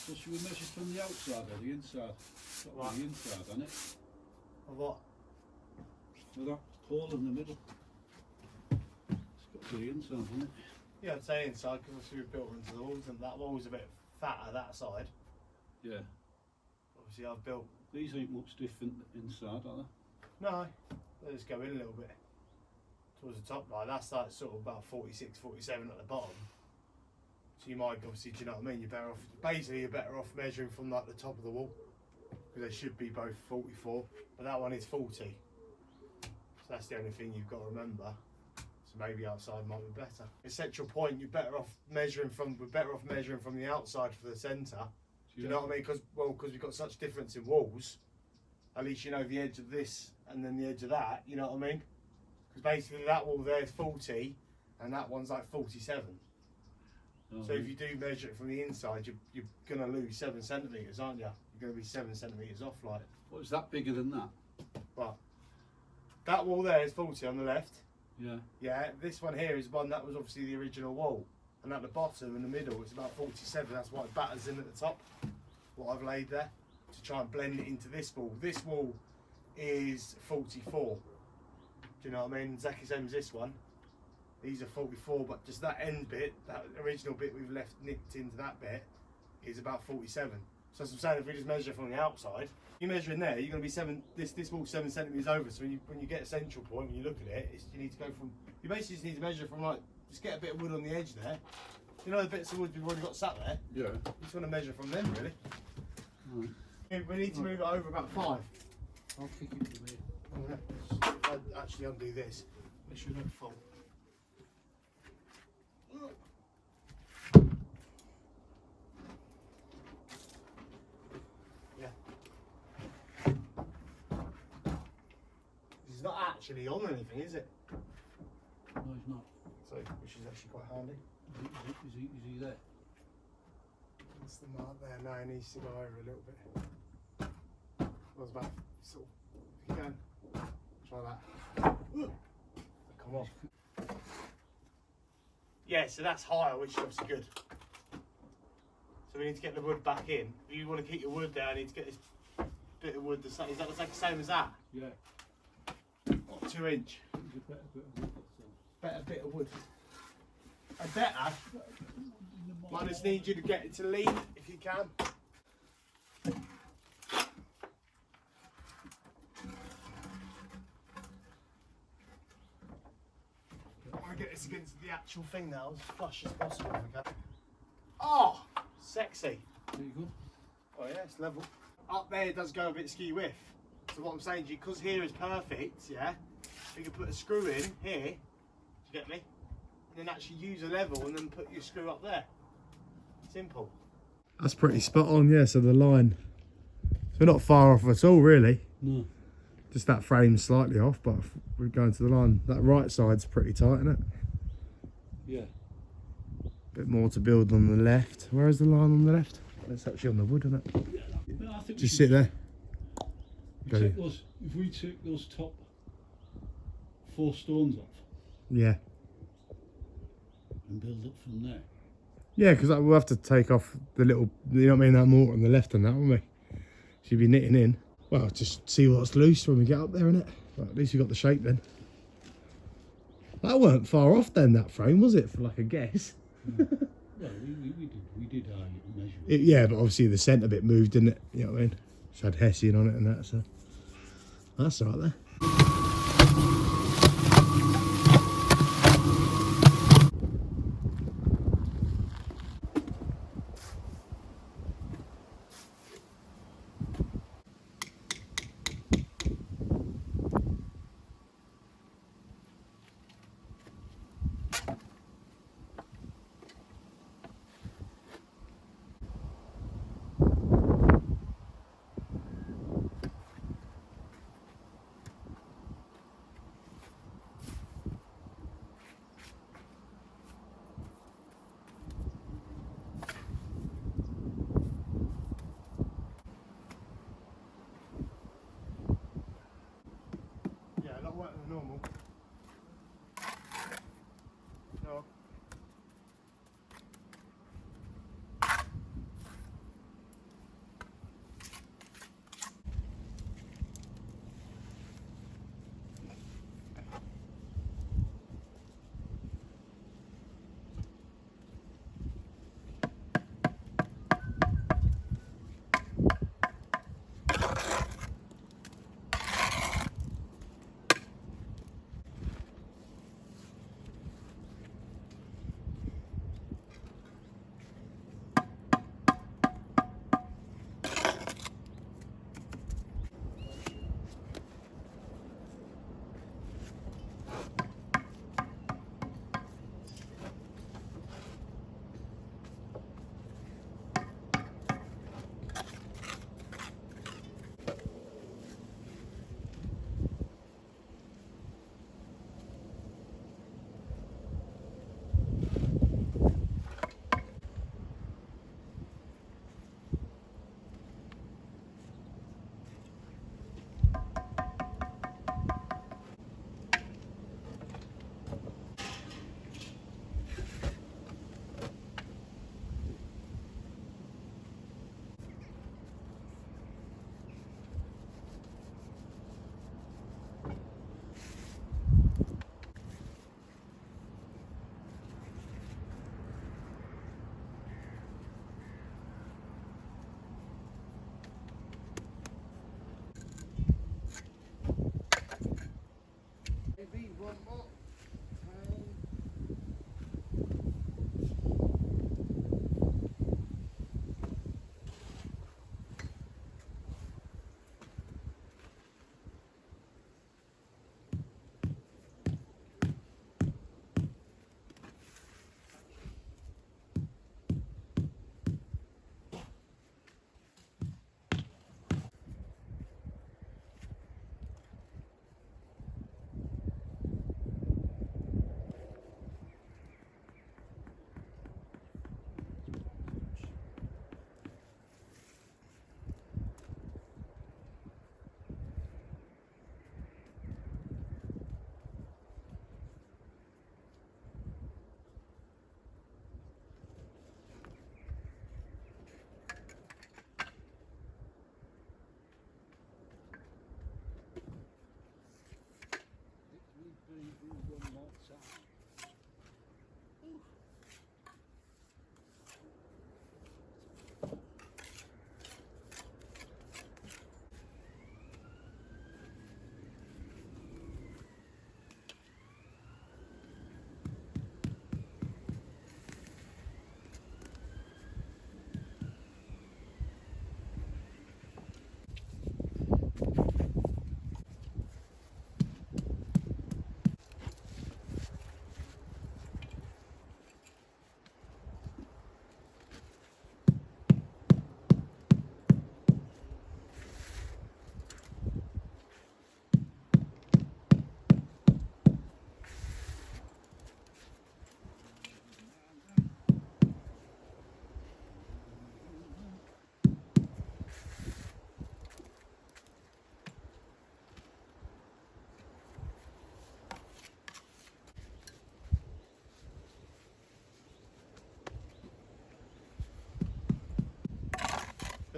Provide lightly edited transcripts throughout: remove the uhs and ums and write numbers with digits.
So should we measure from the outside or the inside? Right. The inside, isn't it? Of what? With that hole in the middle. It's got to be the inside, isn't it? Yeah, I'd say inside because obviously we've built into the walls and that wall's a bit fatter that side. Yeah. Obviously I've built... These ain't much different inside, are they? No, they just go in a little bit towards the top. Like that's like sort of about 46, 47 at the bottom. So you might obviously, do you know what I mean? You're better off, basically you're better off measuring from like the top of the wall because they should be both 44, but that one is 40. So that's the only thing you've got to remember. So maybe outside might be better. The central point, you're better off measuring from. We're better off measuring from the outside for the centre. Do you know what I mean? Because we've got such difference in walls. At least you know the edge of this and then the edge of that. You know what I mean? Because basically that wall there is 40, and that one's like 47. So if you do measure it from the inside, you're going to lose 7 centimetres, aren't you? You're going to be 7 centimetres off, like. What is that bigger than that? But that wall there is 40 on the left. Yeah. Yeah, this one here is one that was obviously the original wall. And at the bottom in the middle it's about 47. That's why it batters in at the top. What I've laid there to try and blend it into this wall. This wall is 44. Do you know what I mean? Exactly the same as this one. These are 44, but just that end bit, that original bit we've left nicked into that bit, is about 47. So as I'm saying, if we just measure from the outside, you measure in there, you're going to be this wall's 7 centimetres over. So when you get a central point, when you look at it, you need to go from, you basically just need to measure from like, just get a bit of wood on the edge there. You know the bits of wood we've already got sat there? Yeah. You just want to measure from them, really. Right. We need to move it over about 5. I'll kick it to me. I'd actually undo this. It should look full. Yeah. It's not actually on anything, is it? No, it's not. So, which is actually quite handy. Is he there? That's the mark there. No, it needs to go over a little bit. I was about sort of, if you can, try that. Come on. Yeah, so that's higher, which is obviously good. So we need to get the wood back in. If you want to keep your wood there, I need to get this bit of wood the same. Is that the same as that? Yeah. What, 2 inch? It's a better bit of wood. Better bit of wood. A better? I just need you to get it to lean if you can. I want to get this against the actual thing now, as flush as possible if I can. Oh, sexy. There you go. Oh yeah, it's level. Up there it does go a bit ski whiff. So what I'm saying to you, because here is perfect, yeah, you can put a screw in here, do you get me? And then actually use a level and then put your screw up there. Simple. That's pretty spot on, yeah, so the line. So we're not far off at all, really. No. Just that frame's slightly off, but we're going to the line. That right side's pretty tight, isn't it? Yeah. Bit more to build on the left. Where is the line on the left? It's actually on the wood, isn't it? Yeah, I think just sit there. If we took those top 4 stones off. Yeah. And build up from there. Yeah, because we'll have to take off the little, you know what I mean, that mortar on the left and that, won't we? She'll be knitting in. Well, just see what's loose when we get up there, innit? Well, at least we got the shape then. That weren't far off then, that frame, was it, for like a guess? Yeah. Well, we did measure it. Yeah, but obviously the centre bit moved, didn't it? You know what I mean? It's had Hessian on it and that, so that's all right there.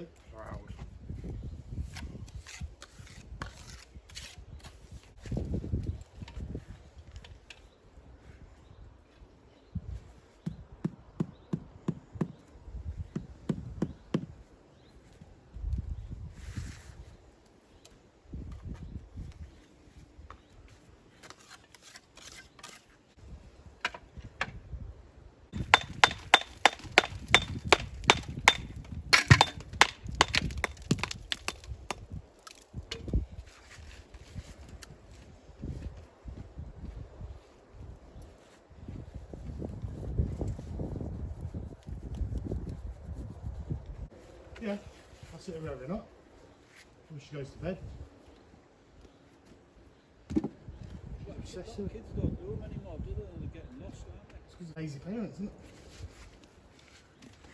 good. Proud. Yeah, I sit her every night before she goes to bed. Obsessive. Kids don't do them anymore, do they? They're getting lost, aren't they? It's because of lazy parents, isn't it?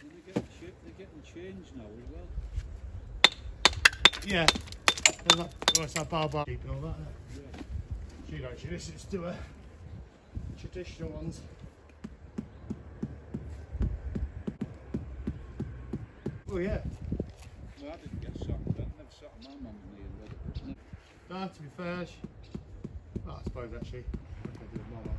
And they're getting changed now as well. Yeah. It's like bar sheep and all that, isn't it? Yeah. She don't, she listens to her traditional ones. Oh yeah. Well, I didn't get socked. I never socked my mum and me in bed. No, to be fair, well, I suppose actually, I do with my mum.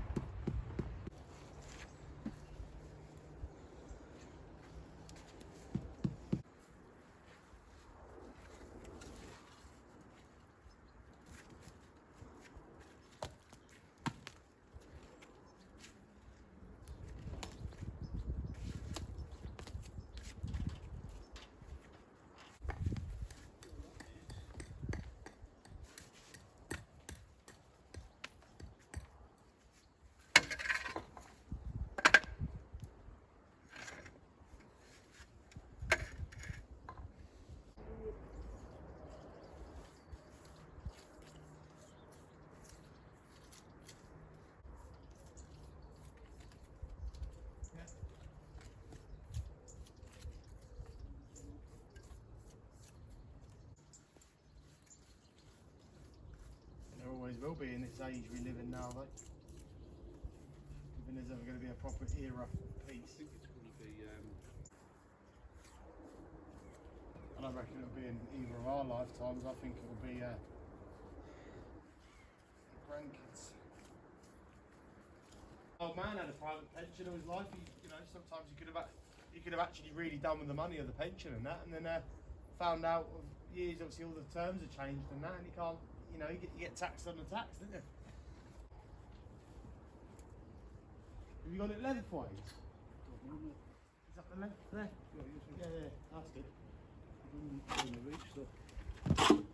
There always will be in this age we live in now, though. Even there's ever going to be a proper era of peace. I think it's going to be. I don't reckon it'll be in either of our lifetimes. I think it'll be the grandkids. Old man had a private pension all his life. You know, sometimes you could have actually really done with the money of the pension and that, and then found out of years, obviously all the terms have changed and that, and you can't, you know, you get taxed on the tax, don't you? Have you got it lengthwise? Is that the length there? Yeah, that's good. In the reach, so.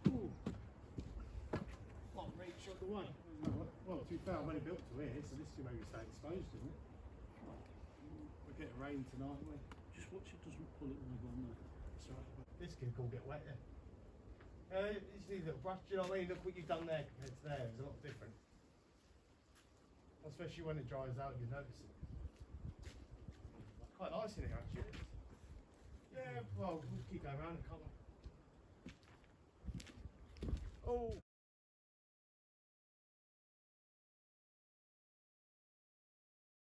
Ooh. What, reach on the way? Well, to be fair, I've only built to here, so this can maybe stay exposed, doesn't it? We're getting rain tonight, aren't we? Just watch it doesn't pull it when I go on there. That's right. This can all get wet, yeah. It's these little brush, do you know what I mean? Look what you've done there compared to there, it's a lot different. Especially when it dries out, you notice it. Quite nice in here, actually. Yeah, well, we'll keep going around, can't we? Oh!